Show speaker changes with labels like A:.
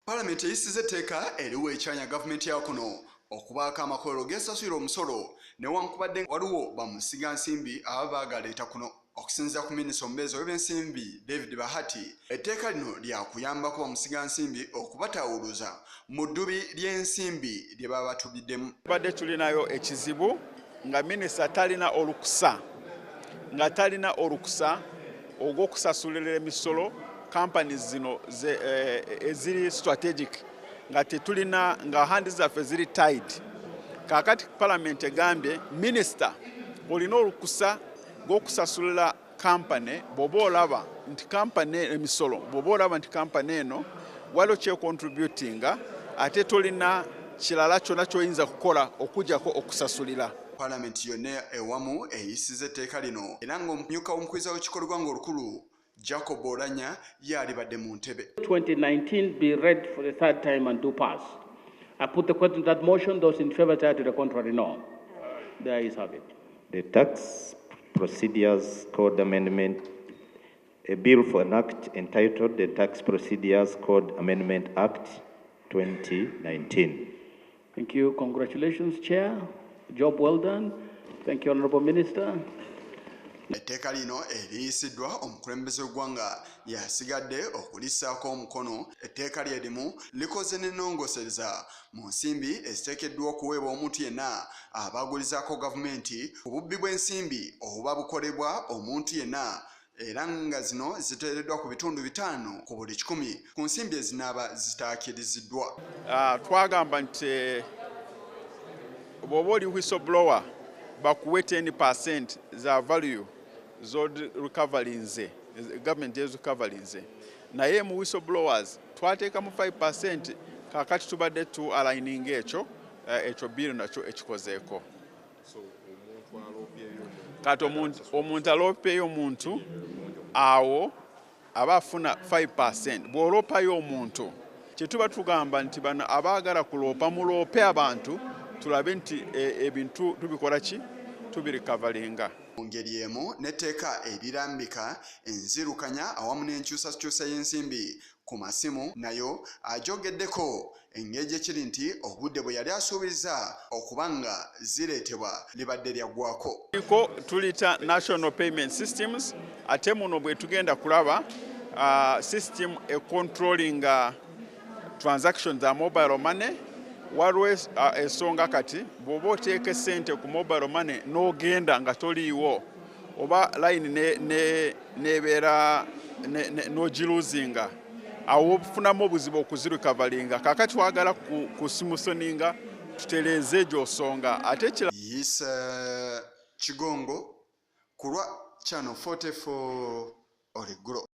A: Parliament eyisize etteeka eriwa ekyanya gavumenti ya kuno okubaako amakolero g'esasula omusolo newankubadde waliwo bamusiga nsimbi ababa baagaleeta kuno. Okusinziira ku minisita omubeezi w'ebyensimbi David Bahati, etteeka lino lyakuyambako bamusiga nsimbi okubatawuluza mu ddubi ly'ensimbi lye baba batubiddemu.
B: Tubadde tulinayo ekizibu nga minisita talina olukusa ogw'okusasulira emisolo companies zino eziri strategic nga tetulina nga handi zaffe ziri tight. Kakati Parliament egambye minisita olina olukusa gw'okusasulira company bw'oba olaba nti company emisolo bw'oba olaba nti company eno waliwo kyecontributinga ate tolina kirala kyonna ky'oyinza kukola okujjako okusasulira.
A: Parliament yonna ewamu eyisize etteeka lino era ng'omumyuka w'omukuliza w'ekikolwa ng'olukulu Jacob Oranya yalibadde mu ntebe.
C: 2019 be read for the third time and do pass. I put the question to that motion. Those in favor say to the contrary, no. There is have it.
D: The Tax Procedures Code Amendment, a bill for an act entitled the Tax Procedures Code Amendment Act 2019.
C: Thank you. Congratulations, Chair. Job well done. Thank you, Honorable Minister.
A: Etteeka lino eriyisiddwa omukulembeze w'eggwanga yasigadde okulissaako omukono. Etteeka lyerimu likoze n'ennongosereza mu nsimbi eziteekeddwa okuweebwa omuntu yenna abaagulizaako gavumenti ku bubbi bw'ensimbi obuba bukolebwa omuntu yenna, era nga zino ziteereddwa ku bitundu 5 ku buli 100 ku nsimbi ezinaaba zitaakiriziddwa.
B: Twagamba nti bw'oba oli whistleblower bakuwe 10% za value z'odi recovery government recovery naye mu whistleblowers twateekamu 5%. Kakati tubadde tu aligning ekyo bill nakyo ekikozeeko. Kati omuntu aloopeeyo omuntu awo aba afuna 5%. Bw'oloopayo omuntu kyetuba tugamba nti bano abaagala kuloopa muloope abantu tulabe nti ebintu tubikola ki tubirikavalinga.
A: Mu ngeri emu n'etteeka erirambika enzirukanya awamu n'enkyusakyusa y'ensimbi ku masimu nayo agyogeddeko engeri ekiri nti obudde bwe yali asuubiriza okuba nga zireetebwa libadde lyaggwako.
B: Tulita National Payment Systems ate muno bwe tugenda kulaba system controlling transactions za mobile money. Waliwo ensonga kati bw'oba oteeka essente ku mobile money n'ogenda nga toliiwo oba line nebeera n'ogiluzinga awo ofunamu obuzibu okuzirikavalinga. Kakati twagala kusimusoninga tutereeze egyo nsonga ate
A: Kigongo ku lwa Channel 44 Oliguro.